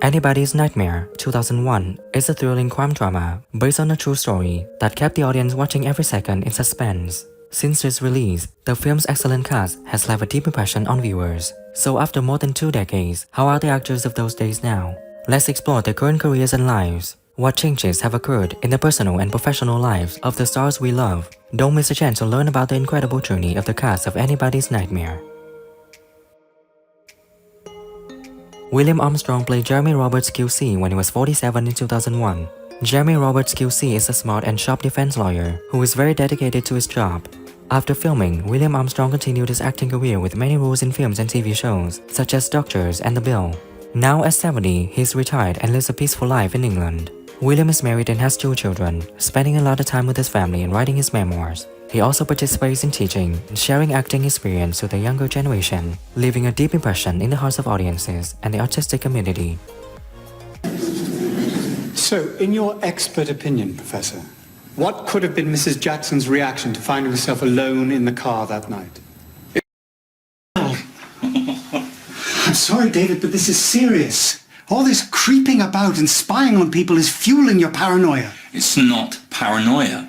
Anybody's Nightmare, 2001, is a thrilling crime drama based on a true story that kept the audience watching every second in suspense. Since its release, the film's excellent cast has left a deep impression on viewers. So after more than 2 decades, how are the actors of those days now? Let's explore their current careers and lives. What changes have occurred in the personal and professional lives of the stars we love? Don't miss a chance to learn about the incredible journey of the cast of Anybody's Nightmare. William Armstrong played Jeremy Roberts QC when he was 47 in 2001. Jeremy Roberts QC is a smart and sharp defense lawyer who is very dedicated to his job. After filming, William Armstrong continued his acting career with many roles in films and TV shows, such as Doctors and The Bill. Now at 70, he is retired and lives a peaceful life in England. William is married and has 2 children, spending a lot of time with his family and writing his memoirs. He also participates in teaching and sharing acting experience to the younger generation, leaving a deep impression in the hearts of audiences and the artistic community. So, in your expert opinion, Professor, what could have been Mrs. Jackson's reaction to finding herself alone in the car that night? I'm sorry, David, but this is serious. All this creeping about and spying on people is fueling your paranoia. It's not paranoia.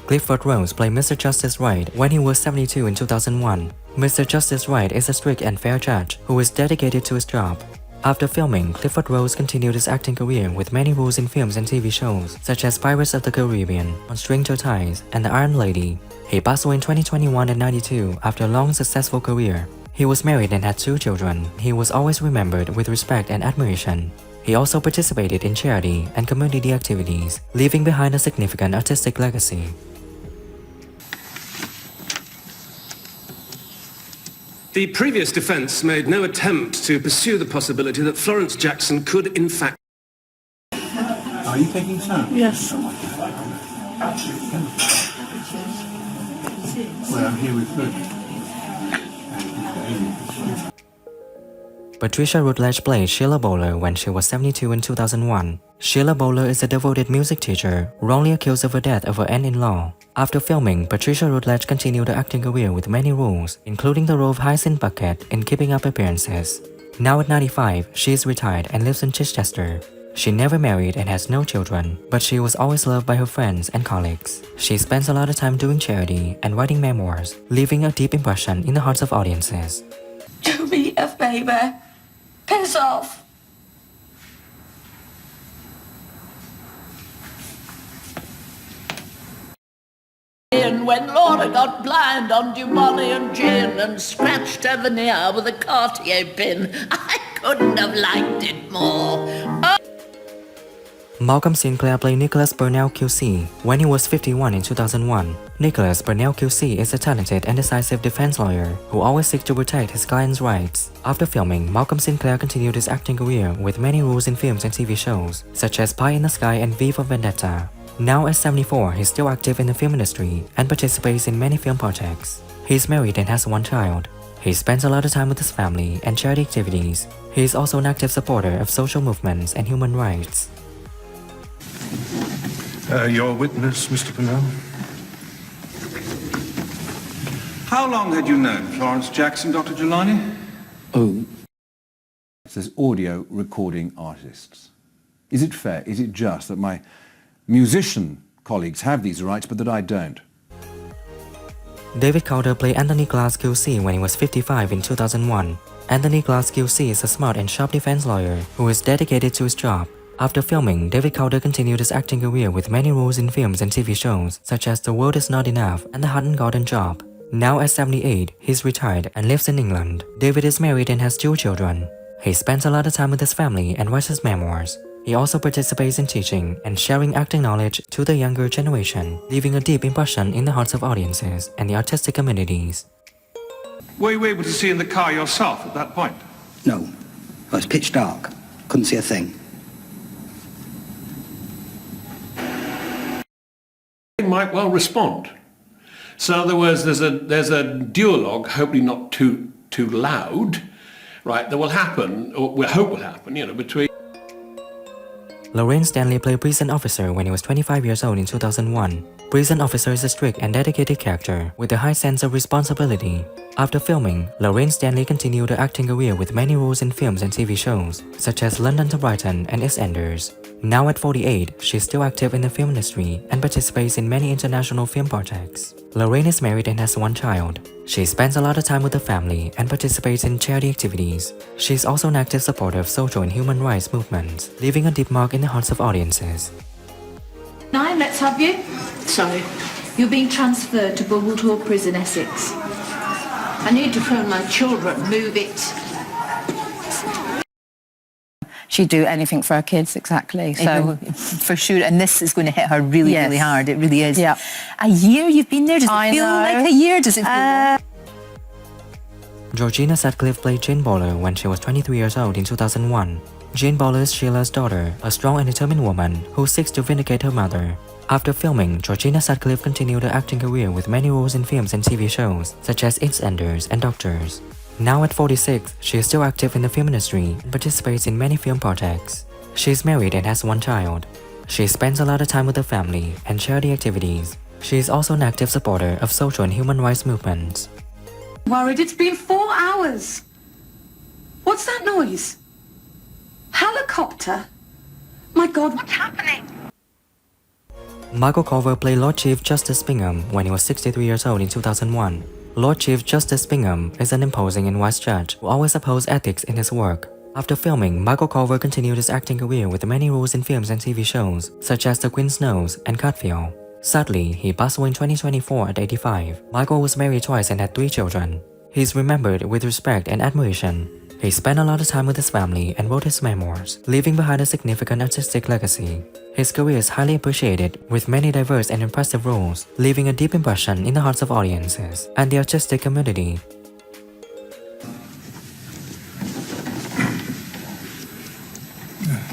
Clifford Rose played Mr. Justice Wright when he was 72 in 2001. Mr. Justice Wright is a strict and fair judge who is dedicated to his job. After filming, Clifford Rose continued his acting career with many roles in films and TV shows, such as Pirates of the Caribbean, On Stranger Tides, and The Iron Lady. He passed away in 2021 at 92 after a long successful career. He was married and had 2 children. He was always remembered with respect and admiration. He also participated in charity and community activities, leaving behind a significant artistic legacy. The previous defense made no attempt to pursue the possibility that Florence Jackson could in fact... Are you taking some? Yes. Well, I'm here with Luke. Patricia Rudl played Sheila Bowler when she was 72 in 2001. Sheila Bowler is a devoted music teacher, wrongly accused of the death of her aunt-in-law. After filming, Patricia Rudl continued her acting career with many roles, including the role of Hyacinth Bucket in Keeping Up Appearances. Now at 95, she is retired and lives in Chichester. She never married and has no children, but she was always loved by her friends and colleagues. She spends a lot of time doing charity and writing memoirs, leaving a deep impression in the hearts of audiences. Do me a favor. Piss off. When Laura got blind on Dumont and gin and scratched her veneer with a Cartier pin, I couldn't have liked it more. Oh. Malcolm Sinclair played Nicholas Burnell QC when he was 51 in 2001. Nicholas Burnell QC is a talented and decisive defense lawyer who always seeks to protect his clients' rights. After filming, Malcolm Sinclair continued his acting career with many roles in films and TV shows, such as Pie in the Sky and V for Vendetta. Now at 74, he's still active in the film industry and participates in many film projects. He's married and has 1 child. He spends a lot of time with his family and charity activities. He is also an active supporter of social movements and human rights. Your witness, Mr. Purnell? How long had you known Florence Jackson, Dr. Jelani? Oh. There's audio recording artists. Is it fair, is it just that my musician colleagues have these rights but that I don't? David Calder played Anthony Glass QC when he was 55 in 2001. Anthony Glass QC is a smart and sharp defense lawyer who is dedicated to his job. After filming, David Calder continued his acting career with many roles in films and TV shows, such as The World Is Not Enough and The Hutton Garden Job. Now at 78, he's retired and lives in England. David is married and has 2 children. He spends a lot of time with his family and writes his memoirs. He also participates in teaching and sharing acting knowledge to the younger generation, leaving a deep impression in the hearts of audiences and the artistic communities. Were you able to see in the car yourself at that point? No. It was pitch dark. Couldn't see a thing. Might well respond. So in other words, there's a duologue, hopefully not too loud, right, that will happen, or we hope will happen, between... Loren Stanley played Prison Officer when he was 25 years old in 2001. Prison Officer is a strict and dedicated character with a high sense of responsibility. After filming, Loren Stanley continued her acting career with many roles in films and TV shows, such as London to Brighton and EastEnders. Now at 48, she is still active in the film industry and participates in many international film projects. Loren is married and has one child. She spends a lot of time with the family and participates in charity activities. She is also an active supporter of social and human rights movements, leaving a deep mark in the hearts of audiences. Nine, let's have you. Sorry. You're being transferred to Bumblethorpe Prison, Essex. I need to phone my children. Move it. She'd do anything for her kids, exactly. So for sure, and this is going to hit her really, Yes. really hard. It really is. Yeah. A year you've been there. Does it feel know. like a year? Does it feel? Georgina Sheffield played Jane Bowler when she was 23 years old in 2001. Jane Bowler is Sheila's daughter, a strong and determined woman who seeks to vindicate her mother. After filming, Georgina Sheffield continued her acting career with many roles in films and TV shows, such as EastEnders and Doctors. Now at 46, she is still active in the film industry and participates in many film projects. She is married and has one child. She spends a lot of time with her family and charity activities. She is also an active supporter of social and human rights movements. Worried, it's been 4 hours. What's that noise? Helicopter? My God, what's happening? Michael Culver played Lord Chief Justice Bingham when he was 63 years old in 2001. Lord Chief Justice Bingham is an imposing and wise judge who always upholds ethics in his work. After filming, Michael Culver continued his acting career with many roles in films and TV shows, such as The Queen's Nose and Cutfield. Sadly, he passed away in 2024 at 85. Michael was married twice and had 3 children. He is remembered with respect and admiration. He spent a lot of time with his family and wrote his memoirs, leaving behind a significant artistic legacy. His career is highly appreciated, with many diverse and impressive roles, leaving a deep impression in the hearts of audiences and the artistic community.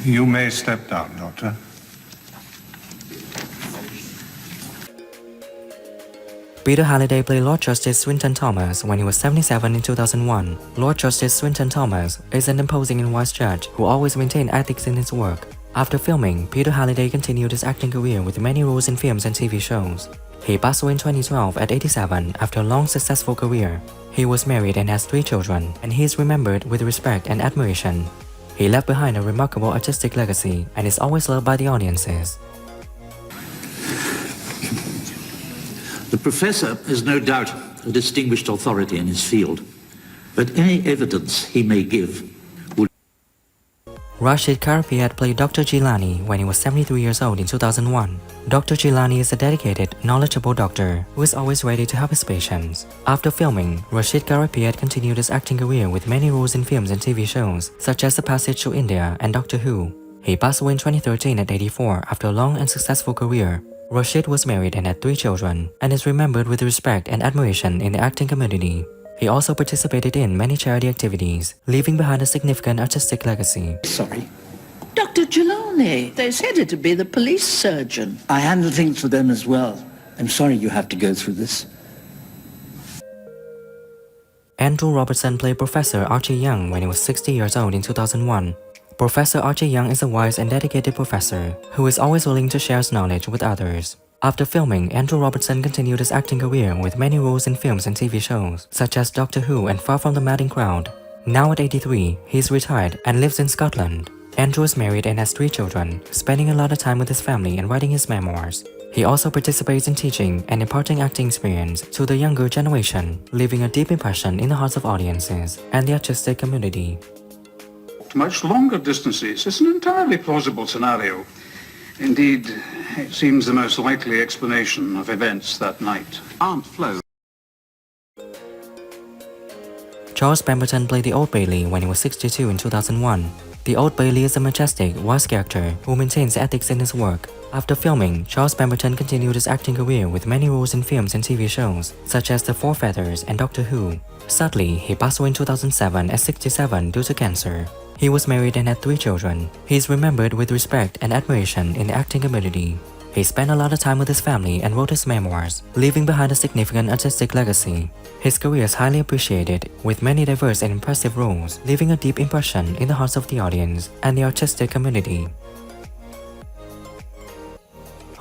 You may step down, Doctor. Peter Halliday played Lord Justice Swinton Thomas when he was 77 in 2001. Lord Justice Swinton Thomas is an imposing and wise judge who always maintained ethics in his work. After filming, Peter Halliday continued his acting career with many roles in films and TV shows. He passed away in 2012 at 87 after a long successful career. He was married and has 3 children, and he is remembered with respect and admiration. He left behind a remarkable artistic legacy and is always loved by the audiences. The Professor is no doubt a distinguished authority in his field, but any evidence he may give would... Rashid Karafiat played Dr. Gilani when he was 73 years old in 2001. Dr. Gilani is a dedicated, knowledgeable doctor who is always ready to help his patients. After filming, Rashid Karafiat continued his acting career with many roles in films and TV shows, such as The Passage to India and Doctor Who. He passed away in 2013 at 84 after a long and successful career. Rashid was married and had 3 children, and is remembered with respect and admiration in the acting community. He also participated in many charity activities, leaving behind a significant artistic legacy. Sorry. Dr. Jelani, they said it to be the police surgeon. I handle things for them as well. I'm sorry you have to go through this. Andrew Robertson played Professor Archie Young when he was 60 years old in 2001. Professor Archie Young is a wise and dedicated professor who is always willing to share his knowledge with others. After filming, Andrew Robertson continued his acting career with many roles in films and TV shows, such as Doctor Who and Far From the Madding Crowd. Now at 83, he is retired and lives in Scotland. Andrew is married and has 3 children, spending a lot of time with his family and writing his memoirs. He also participates in teaching and imparting acting experience to the younger generation, leaving a deep impression in the hearts of audiences and the artistic community. Much longer distances is an entirely plausible scenario. Indeed, it seems the most likely explanation of events that night. Armed flow. Charles Pemberton played the Old Bailey when he was 62 in 2001. The Old Bailey is a majestic, wise character who maintains ethics in his work. After filming, Charles Pemberton continued his acting career with many roles in films and TV shows, such as The Four Feathers and Doctor Who. Sadly, he passed away in 2007 at 67 due to cancer. He was married and had 3 children. He is remembered with respect and admiration in the acting community. He spent a lot of time with his family and wrote his memoirs, leaving behind a significant artistic legacy. His career is highly appreciated, with many diverse and impressive roles, leaving a deep impression in the hearts of the audience and the artistic community.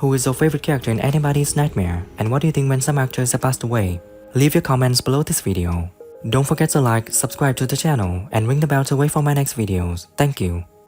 Who is your favorite character in anybody's nightmare? And what do you think when some actors have passed away? Leave your comments below this video. Don't forget to like, subscribe to the channel, and ring the bell to wait for my next videos. Thank you.